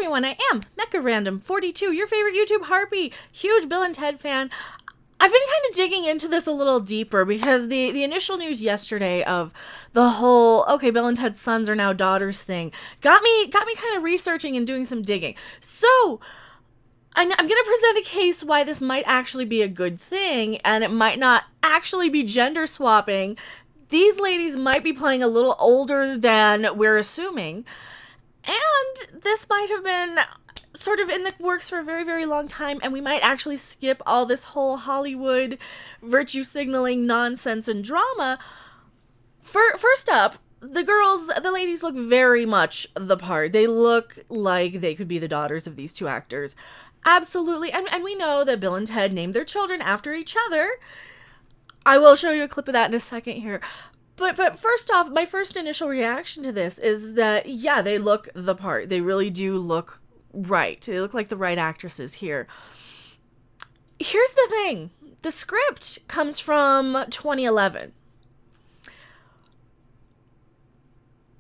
everyone, I am Mecha Random 42, your favorite YouTube harpy, huge Bill and Ted fan. I've been kind of digging into this a little deeper because the initial news yesterday of the whole, okay, Bill and Ted's sons are now daughters thing got me kind of researching and doing some digging. So I'm going to present a case why this might actually be a good thing and it might not actually be gender swapping. These ladies might be playing a little older than we're assuming. And this might have been sort of in the works for a very, very long time, and we might actually skip all this whole Hollywood virtue signaling nonsense and drama. First up, the ladies look very much the part. They look like they could be the daughters of these two actors. Absolutely. And we know that Bill and Ted named their children after each other. I will show you a clip of that in a second here. But first off, my first initial reaction to this is that, yeah, they look the part. They really do look right. They look like the right actresses here. Here's the thing. The script comes from 2011.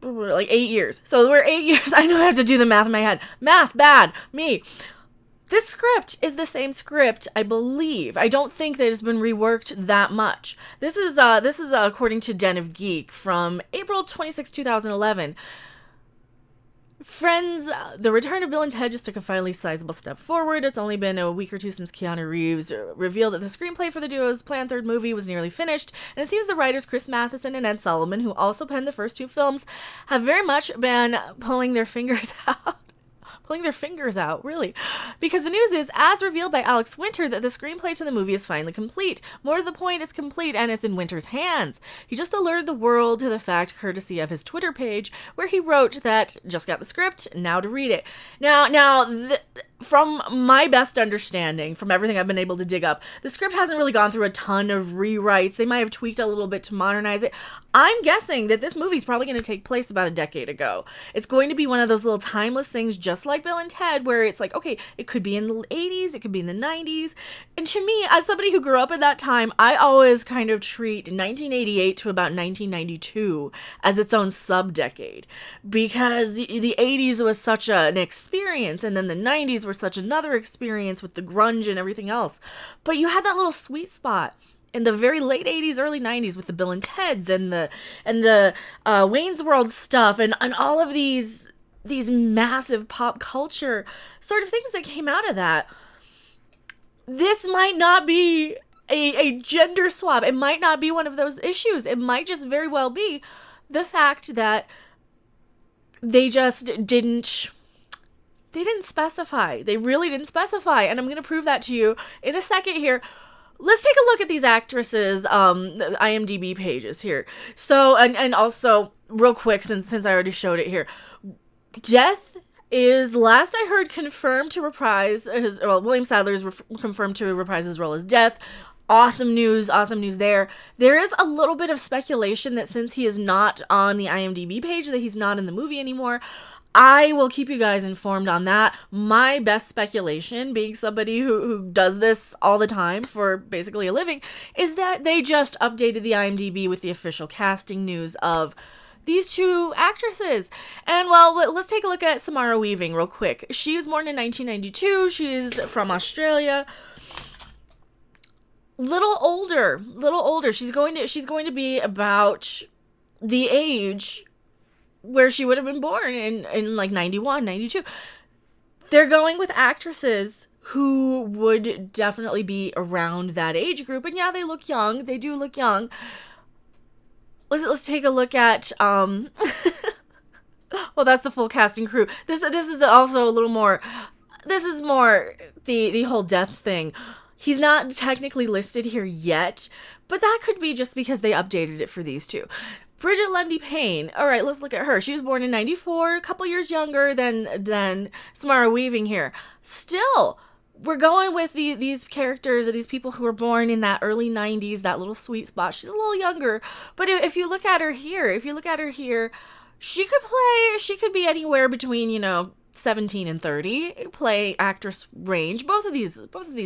Like 8 years. So we're 8 years. I know I have to do the math in my head. Math, bad. Me. This script is the same script, I believe. I don't think that it's been reworked that much. This is according to Den of Geek from April 26, 2011. Friends, the return of Bill and Ted just took a finally sizable step forward. It's only been a week or two since Keanu Reeves revealed that the screenplay for the duo's planned third movie was nearly finished, and it seems the writers Chris Matheson and Ed Solomon, who also penned the first two films, have very much been pulling their fingers out, really. Because the news is, as revealed by Alex Winter, that the screenplay to the movie is finally complete. More to the point, it's complete, and it's in Winter's hands. He just alerted the world to the fact courtesy of his Twitter page, where he wrote that, just got the script, now to read it. From my best understanding, from everything I've been able to dig up, the script hasn't really gone through a ton of rewrites. They might have tweaked a little bit to modernize it. I'm guessing that this movie's probably going to take place about a decade ago. It's going to be one of those little timeless things, just like Bill and Ted, where it's like, okay, it could be in the 80s, it could be in the 90s. And to me, as somebody who grew up at that time, I always kind of treat 1988 to about 1992 as its own sub-decade. Because the 80s was such an experience, and then the 90s were such another experience with the grunge and everything else. But you had that little sweet spot in the very late 80s, early 90s with the Bill and Teds and the Wayne's World stuff and all of these massive pop culture sort of things that came out of that. This might not be a gender swap. It might not be one of those issues. It might just very well be the fact that they just didn't specify. They really didn't specify. And I'm going to prove that to you in a second here. Let's take a look at these actresses' IMDb pages here. So, and also, real quick, since I already showed it here. Death is, last I heard, confirmed to reprise William Sadler is confirmed to reprise his role as Death. Awesome news there. There is a little bit of speculation that since he is not on the IMDb page, that he's not in the movie anymore. I will keep you guys informed on that. My best speculation, being somebody who does this all the time for basically a living, is that they just updated the IMDb with the official casting news of these two actresses. And well, let's take a look at Samara Weaving real quick. She was born in 1992. She's from Australia. Little older. She's going to be about the age where she would have been born in like 91, 92. They're going with actresses who would definitely be around that age group. And yeah, they look young. They do look young. Let's take a look at, well, that's the full cast and crew. This is also a little more, this is more the whole Death thing. He's not technically listed here yet, but that could be just because they updated it for these two. Bridget Lundy Payne. All right, let's look at her. She was born in 94, a couple years younger than Samara Weaving here. Still, we're going with these characters, these people who were born in that early 90s, that little sweet spot. She's a little younger, but if you look at her here, she could be anywhere between, 17 and 30 play actress range. Both of these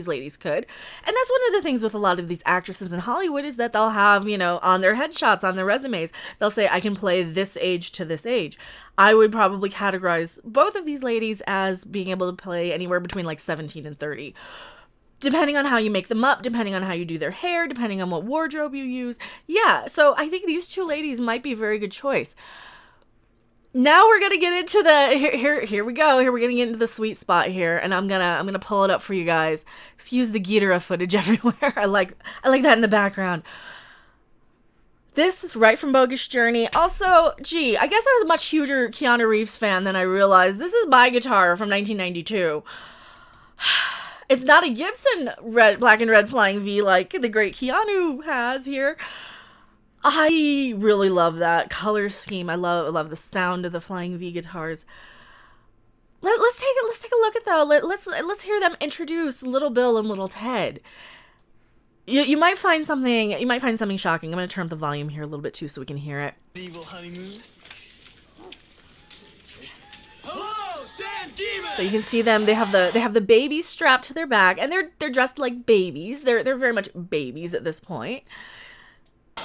ladies could. And that's one of the things with a lot of these actresses in Hollywood is that they'll have, on their headshots, on their resumes, they'll say, I can play this age to this age. I would probably categorize both of these ladies as being able to play anywhere between like 17 and 30. Depending on how you make them up, depending on how you do their hair, depending on what wardrobe you use. Yeah, so I think these two ladies might be a very good choice. Now we're gonna get into the here we go. Here we're gonna get into the sweet spot here, and I'm gonna pull it up for you guys. Excuse the Ghidorah footage everywhere. I like that in the background. This is right from Bogus Journey. Also, I guess I was a much huger Keanu Reeves fan than I realized. This is my guitar from 1992. It's not a Gibson black and red flying V like the great Keanu has here. I really love that color scheme. I love the sound of the flying V guitars. Let's take a look at though. Let's hear them introduce Little Bill and Little Ted. You might find something shocking. I'm going to turn up the volume here a little bit too so we can hear it. Evil honeymoon. Hello, Sand Demon. So you can see them. They have the babies strapped to their back, and they're dressed like babies. They're very much babies at this point. I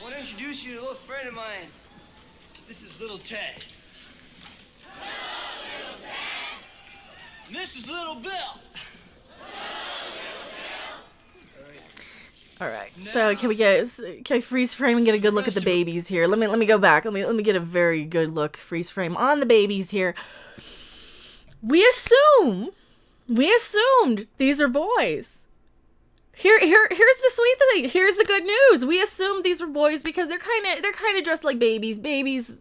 want to introduce you to a little friend of mine. This is Little Ted. Hello, Little Ted. And this is Little Bill. All right. So can we freeze frame and get a good look at the babies here? Let me go back. Let me get a very good look freeze frame on the babies here. We assumed these are boys. Here's the sweet thing. Here's the good news. We assumed these were boys because they're kind of dressed like babies. Babies,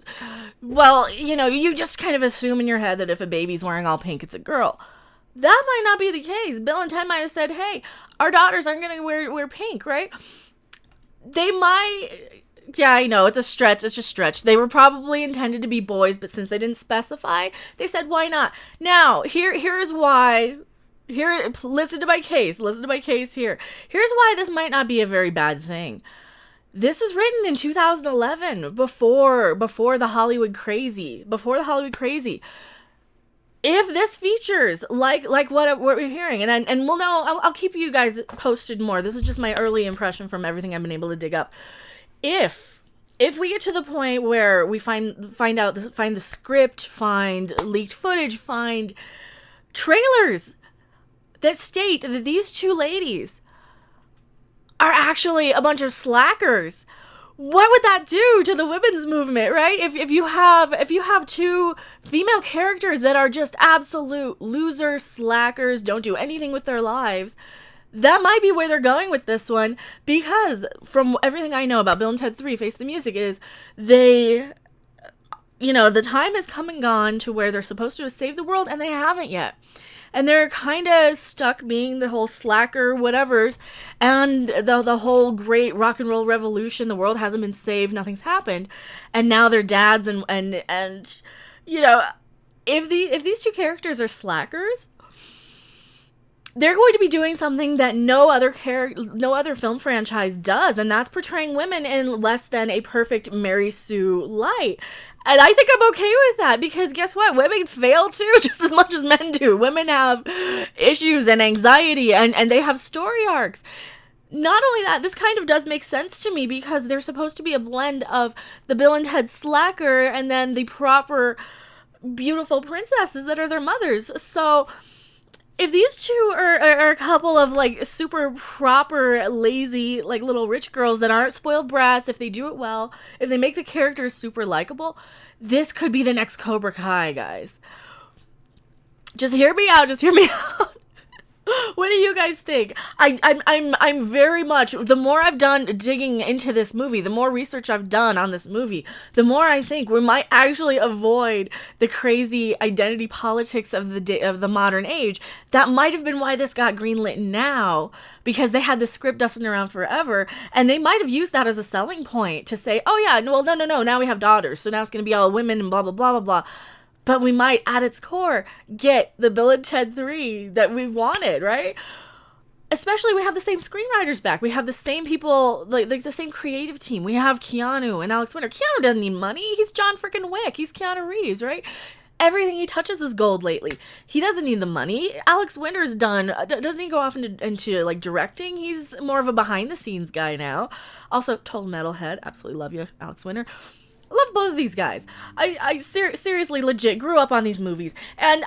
well, you just kind of assume in your head that if a baby's wearing all pink, it's a girl. That might not be the case. Bill and Ted might have said, hey, our daughters aren't going to wear pink, right? They might... Yeah, I know, it's a stretch. It's just stretch. They were probably intended to be boys, but since they didn't specify, they said, why not? Now, here's why... Listen to my case here. Here's why this might not be a very bad thing. This was written in 2011, before the Hollywood crazy. If this features like what we're hearing, and we'll know, I'll keep you guys posted more. This is just my early impression from everything I've been able to dig up. If we get to the point where we find the script, find leaked footage, find trailers that state that these two ladies are actually a bunch of slackers, what would that do to the women's movement, right? If you have two female characters that are just absolute losers, slackers, don't do anything with their lives, that might be where they're going with this one, because from everything I know about Bill and Ted 3 Face the Music is the time has come and gone to where they're supposed to have saved the world and they haven't yet. And they're kind of stuck being the whole slacker whatevers, and the whole great rock and roll revolution, the world hasn't been saved, nothing's happened, and now they're dads and if these two characters are slackers, they're going to be doing something that no other film franchise does, and that's portraying women in less than a perfect Mary Sue light. And I think I'm okay with that, because guess what? Women fail too, just as much as men do. Women have issues and anxiety, and they have story arcs. Not only that, this kind of does make sense to me, because they're supposed to be a blend of the Bill and Ted slacker and then the proper, beautiful princesses that are their mothers. So if these two are a couple of like super proper, lazy, like little rich girls that aren't spoiled brats, if they do it well, if they make the characters super likable, this could be the next Cobra Kai, guys. Just hear me out. What do you guys think? I'm very much, the more I've done digging into this movie, the more research I've done on this movie, the more I think we might actually avoid the crazy identity politics of the modern age. That might have been why this got greenlit now, because they had the script dusting around forever, and they might have used that as a selling point to say, oh yeah, no, now we have daughters, so now it's going to be all women and blah, blah, blah, blah, blah. But we might, at its core, get the Bill and Ted 3 that we wanted, right? Especially, we have the same screenwriters back. We have the same people, like the same creative team. We have Keanu and Alex Winter. Keanu doesn't need money. He's John freaking Wick. He's Keanu Reeves, right? Everything he touches is gold lately. He doesn't need the money. Alex Winter's done. Doesn't he go off into like directing? He's more of a behind the scenes guy now. Also, total metalhead. Absolutely love you, Alex Winter. Love both of these guys. I seriously, legit grew up on these movies, and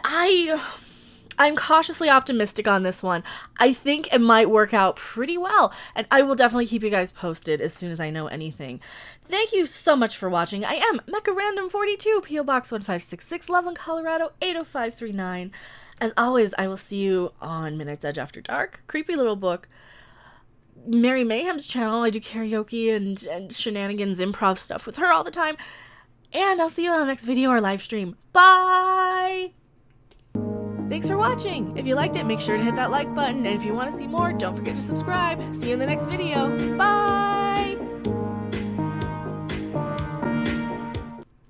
I'm cautiously optimistic on this one. I think it might work out pretty well, and I will definitely keep you guys posted as soon as I know anything. Thank you so much for watching. I am Mecha Random 42, P.O. Box 1566, Loveland, Colorado 80539. As always, I will see you on Midnight's Edge After Dark, Creepy Little Book, Mary Mayhem's channel. I do karaoke and shenanigans improv stuff with her all the time. And I'll see you on the next video or live stream. Bye! Thanks for watching. If you liked it, make sure to hit that like button. And if you want to see more, don't forget to subscribe. See you in the next video. Bye!